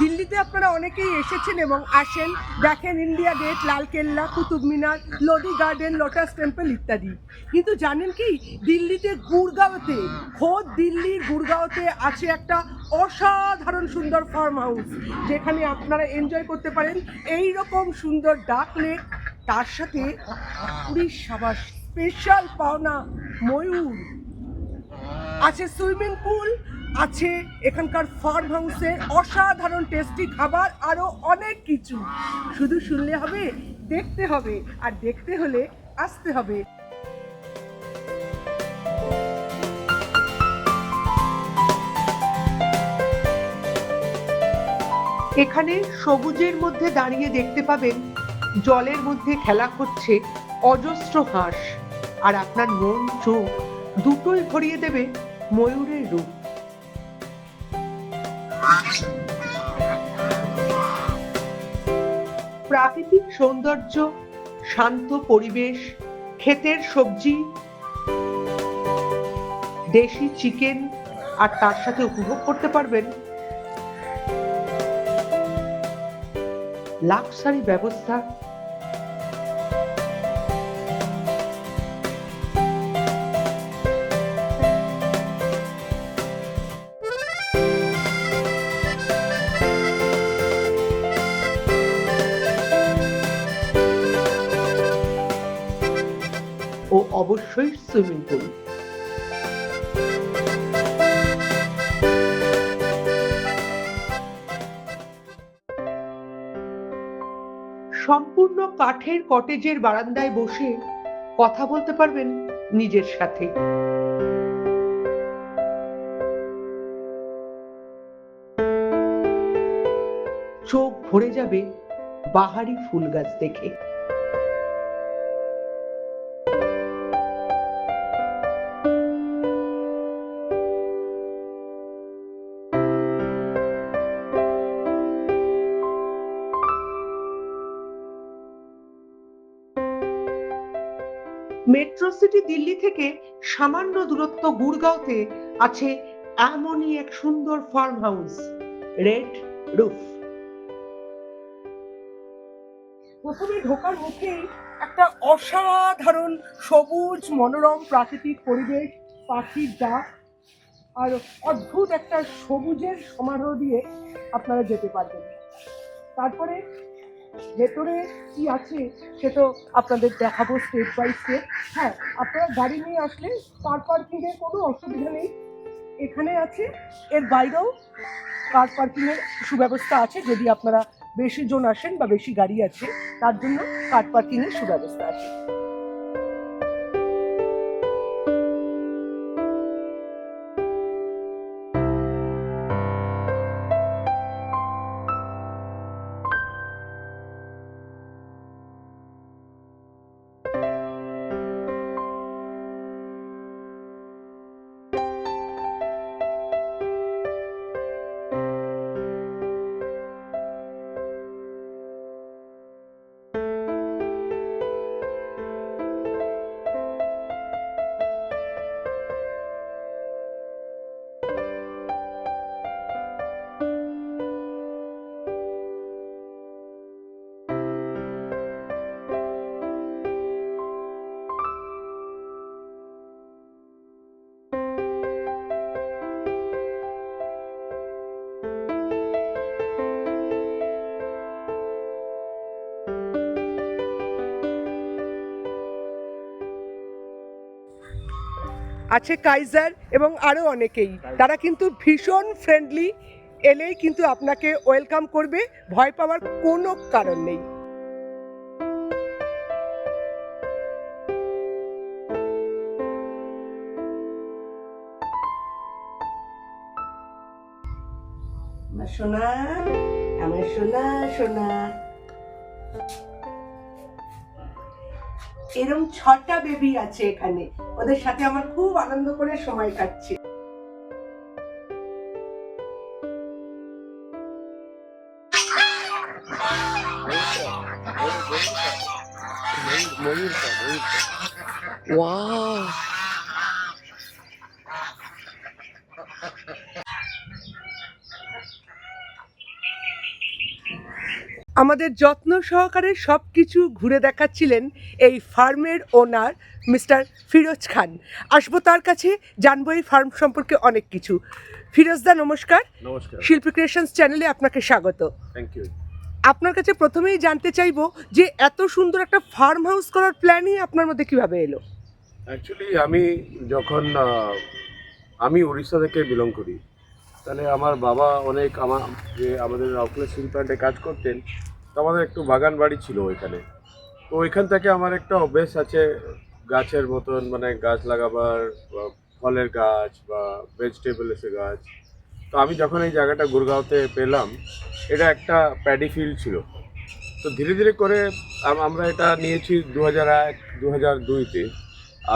দিল্লিতে আপনারা অনেকেই এসেছেন এবং আসেন, দেখেন India gate, Lal Qila, Qutub Minar, Lodi garden, lotus temple ইত্যাদি। কিন্তু জানেন কি, দিল্লিতে গুরগাঁওতে, খোদ দিল্লির গুরগাঁওতে আছে একটা অসাধারণ সুন্দর ফার্ম হাউস, যেখানে আপনারা এনজয় করতে পারেন এই রকম সুন্দর ডাক লেক, তার সাথে উড়িষ্যাবাস স্পেশাল পাওনা ময়ূর, আছে সুইমিং পুল, আছে এখানকার ফার্ম হাউসে অসাধারণ টেস্টি খাবার, আরও অনেক কিছু। শুধু শুনলে হবে, দেখতে হবে, আর দেখতে হলে আসতে হবে। এখানে সবুজের মধ্যে দাঁড়িয়ে দেখতে পাবেন জলের মধ্যে খেলা করছে অজস্র হাঁস, আর আপনার মন চোখ দুটোই ভরিয়ে দেবে ময়ূরের রূপ। প্রাকৃতিক সৌন্দর্য, শান্ত পরিবেশ, ক্ষেতের সবজি, দেশি চিকেন, আর তার সাথে উপভোগ করতে পারবেন লাক্সারি ব্যবস্থা। ও অবশ্যই সুইমিং পুল। সম্পূর্ণ কাঠের কটেজের বারান্দায় বসে কথা বলতে পারবেন নিজের সাথে। চোখ ভরে যাবে বাহারি ফুল গাছ দেখে। মেট্রো সিটি দিল্লি থেকে সামান্য দূরত্ব গুরগাঁওতে আছে এমনই এক সুন্দর ফার্ম হাউস, রেড রুফ। প্রথমে ঢোকার মুখেই একটা অসাধারণ সবুজ মনোরম প্রাকৃতিক পরিবেশ, পাখির ডাক, আর অদ্ভুত একটা সবুজের সমারোহ দিয়ে আপনারা যেতে পারবেন। তারপরে ভেতরে কি আছে সে তো আপনাদের দেখাবো স্টেপ বাই স্টেপ। হ্যাঁ, আপনারা গাড়ি নিয়ে আসলে কার পার্কিংয়ের কোনো অসুবিধা নেই, এখানে আছে। এর বাইরেও কার পার্কিংয়ের সুব্যবস্থা আছে, যদি আপনারা বেশি জন আসেন বা বেশি গাড়ি আছে তার জন্য কার পার্কিংয়ের সুব্যবস্থা আছে। আছে কাইজার এবং আরও অনেকেই, তারা কিন্তু ভীষণ ফ্রেন্ডলি, এলেই কিন্তু আপনাকে ওয়েলকাম করবে, ভয় পাওয়ার কোনো কারণ নেই। সোনা, আমার সোনা সোনা, এরকম 6টা বেবি আছে এখানে, ওদের সাথে আমার খুব আনন্দ করে সময় কাটছে। Wow. আমাদের যত্ন সহকারে সব কিছু ঘুরে দেখাচ্ছিলেন এই ফার্মের ওনার মিস্টার ফিরোজ খান। আসবো তার কাছে, জানবো এই ফার্ম সম্পর্কে অনেক কিছু। ফিরোজদা নমস্কার। নমস্কার। শিল্পী ক্রিয়েশনস চ্যানেলে আপনাকে স্বাগত। Thank you. আপনার কাছে প্রথমেই জানতে চাইবো যে এত সুন্দর একটা ফার্ম হাউস করার প্ল্যানই আপনার মধ্যে কিভাবে এলো? অ্যাকচুয়ালি আমি যখন আমি উড়িষ্যা থেকে বিলং করি, তাহলে আমার বাবা অনেক আমাদের আউটলেট স্টিল প্ল্যান্টে কাজ করতেন, তো আমাদের একটু বাগান বাড়ি ছিল ওইখানে। তো ওইখান থেকে আমার একটা অভ্যেস আছে গাছের মতন, মানে গাছ লাগাবার, বা ফলের গাছ বা ভেজিটেবলসের গাছ। তো আমি যখন এই জায়গাটা গুরগাঁওতে পেলাম, এটা একটা প্যাডি ফিল্ড ছিল। তো ধীরে ধীরে করে আমরা এটা নিয়েছি 2001 2002-তে।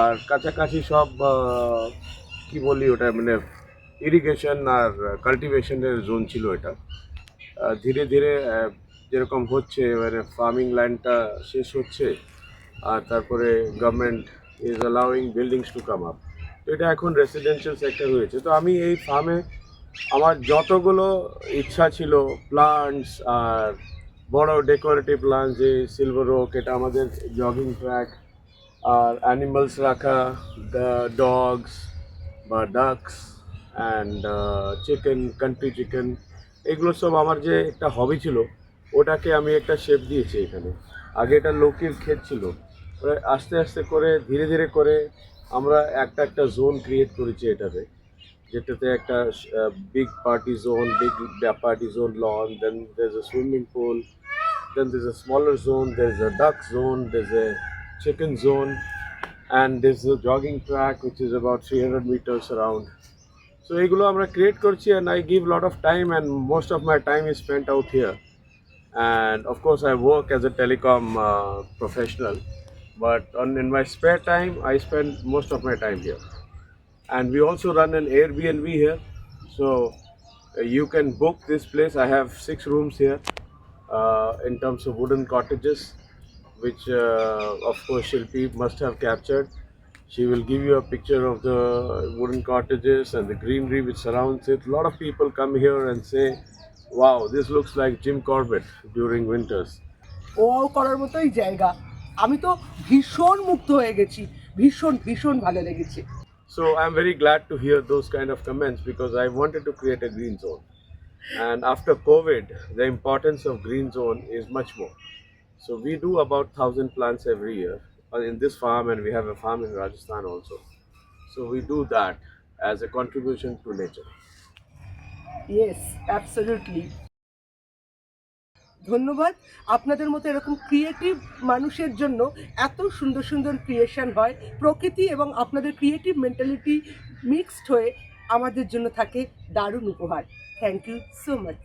আর কাছাকাছি সব কি বলি ওটা, মানে ইরিগেশন আর কাল্টিভেশনের জোন ছিল এটা। ধীরে ধীরে যেরকম হচ্ছে, মানে ফার্মিং ল্যান্ডটা শেষ হচ্ছে, আর তারপরে government is allowing buildings to come up. তো এটা এখন রেসিডেন্সিয়াল সেক্টর হয়েছে। তো আমি এই ফার্মে আমার যতগুলো ইচ্ছা ছিল, প্লান্টস আর বড় ডেকোরেটিভ প্লান্টস, যে সিলভার ওক, এটা আমাদের জগিং ট্র্যাক, আর অ্যানিমালস রাখা, ডগস বা ducks and chicken, country chicken, এগুলো সব আমার যে একটা হবি ছিল, ওটাকে আমি একটা শেপ দিয়েছি এখানে। আগে এটা লৌকির ক্ষেত ছিল, আস্তে আস্তে করে ধীরে ধীরে করে আমরা একটা একটা জোন ক্রিয়েট করেছি এটাতে, যেটাতে একটা big party zone, big party zone lawn, then there's a swimming pool, then there's a smaller zone, there's a duck zone, there's a chicken zone, and there's a jogging track which is about 300 meters around. So এগুলো আমরা create করছি, and I give lot of time, and most of my time is spent out here. And of course I work as a telecom professional, but in my spare time I spend most of my time here. And we also run an Airbnb here, so you can book this place. I have 6 rooms here, in terms of wooden cottages, which of course Shilpi must have captured. She will give you a picture of the wooden cottages and the greenery which surrounds it. A lot of people come here and say, wow, this looks like Jim Corbett during winters. Wow করার মতোই জায়গা। আমি তো ভীষণ মুগ্ধ হয়ে গেছি, ভীষণ ভীষণ ভালো লেগেছে। So I'm very glad to hear those kind of comments, because I wanted to create a green zone. And after COVID, the importance of green zone is much more. So we do about 1,000 plants every year in this farm, and we have a farm in Rajasthan also. So we do that as a contribution to nature. Yes, absolutely. ধন্যবাদ। আপনাদের মতো এরকম creative মানুষের জন্য এত সুন্দর সুন্দর creation হয়। প্রকৃতি এবং আপনাদের ক্রিয়েটিভ মেন্টালিটি মিক্সড হয়ে আমাদের জন্য থাকে দারুণ উপহার। Thank you so much.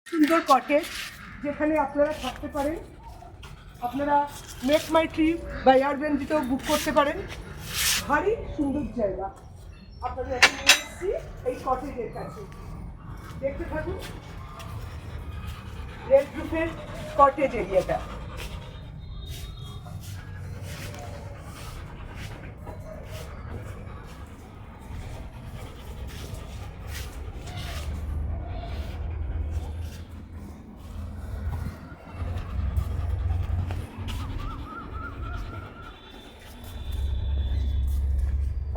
সুন্দর কটেজ যেখানে আপনারা থাকতে পারেন। আপনারা মেক মাই ট্রিপ বা এয়ারবিএনবিতেও বুক করতে পারেন। ভারী সুন্দর জায়গা। আপনাদের এখন নিয়ে এসেছি এই কটেজের কাছে, দেখতে থাকুন রেড রুফের কটেজ এরিয়াটা।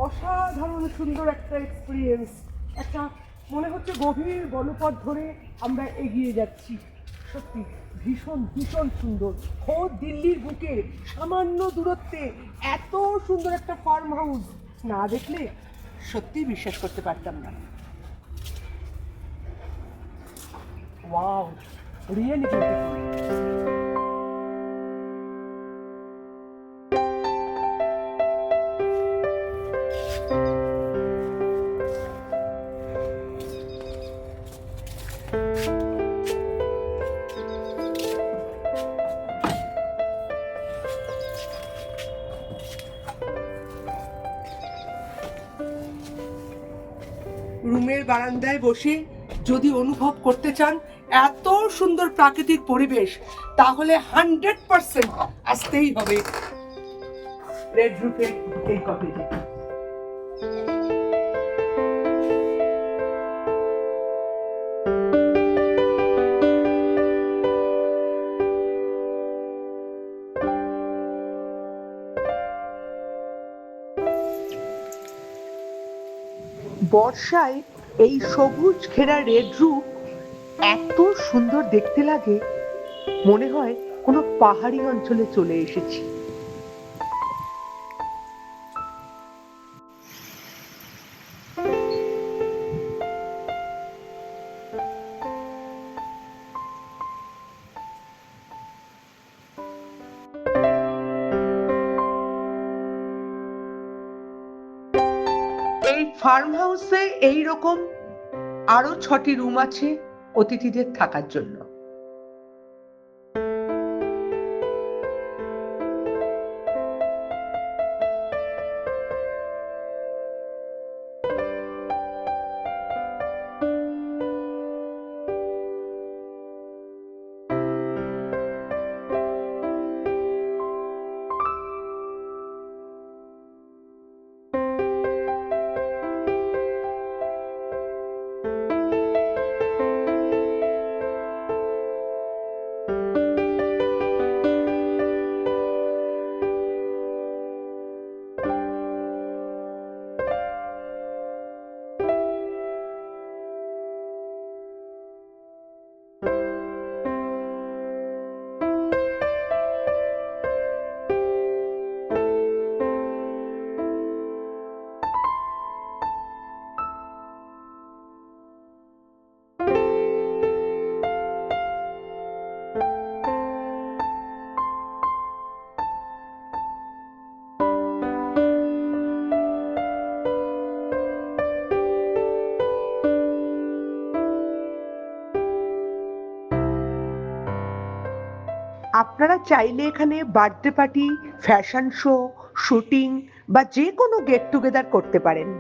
অসাধারণ সুন্দর একটা এক্সপিরিয়েন্স। একটা মনে হচ্ছে গভীর বনপথ ধরে আমরা এগিয়ে যাচ্ছি। সত্যি ভীষণ ভীষণ সুন্দর। খোদ দিল্লির বুকে সামান্য দূরত্বে এত সুন্দর একটা ফার্ম হাউস না দেখলে সত্যি বিশ্বাস করতে পারতাম না। Wow, really beautiful. রুমের বারান্দায় বসে যদি অনুভব করতে চান এত সুন্দর প্রাকৃতিক পরিবেশ, তাহলে 100% আসতেই হবে রেড রুফের এই কটেজে। বর্ষায় এই সবুজ ঘেরা রেড রুফ এত সুন্দর দেখতে লাগে, মনে হয় কোনো পাহাড়ি অঞ্চলে চলে এসেছি। এই ফার্ম হাউসে এইরকম আরো 6টি রুম আছে অতিথিদের থাকার জন্য। আপনারা চাইলে এখানে birthday party, fashion show, shooting বা যে কোনো গেট টুগেদার করতে পারেন।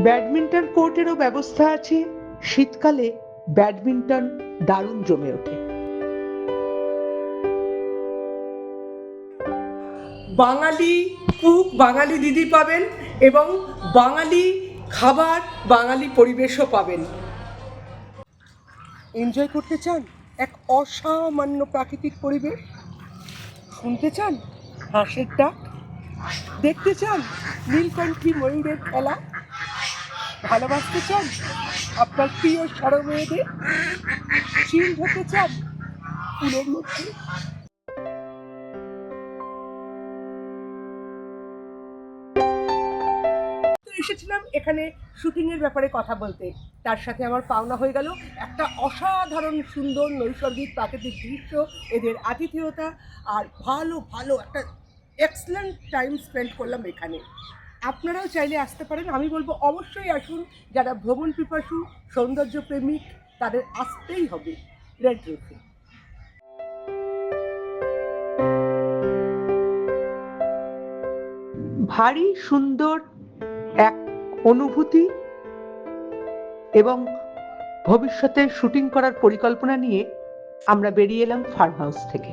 ব্যাডমিন্টন কোর্টেরও ব্যবস্থা আছে। শীতকালে ব্যাডমিন্টন দারুণ জমে ওঠে। বাঙালি কুক, বাঙালি দিদি পাবেন এবং বাঙালি খাবার, বাঙালি পরিবেশও পাবেন। এনজয় করতে চান এক অসামান্য প্রাকৃতিক পরিবেশ? শুনতে চান হাঁসের ডাক? দেখতে চান নীলকণ্ঠী ময়ূরের খেলা? ভালোবাসতে চান আপনার প্রিয় সরমেয়েদের? চিল হতে চান ফুলের মধ্যে? এসেছিলাম এখানে শুটিং এর ব্যাপারে কথা বলতে, তার সাথে আমার পাওনা হয়ে গেল একটা অসাধারণ সুন্দর নৈসর্গিক প্রাকৃতিক দৃশ্য, এদের আতিথেয়তা, আর ভালো ভালো একটা এক্সেলেন্ট টাইম স্পেন্ড করলাম এখানে। আপনারাও চাইলে আসতে পারেন। আমি বলবো অবশ্যই আসুন। যারা ভ্রমণ পিপাসু, সৌন্দর্য প্রেমিক, তাদের আসতেই হবে রেড রুফে। ভারী সুন্দর এক অনুভূতি এবং ভবিষ্যতে শুটিং করার পরিকল্পনা নিয়ে আমরা বেরিয়ে এলাম ফার্ম হাউস থেকে।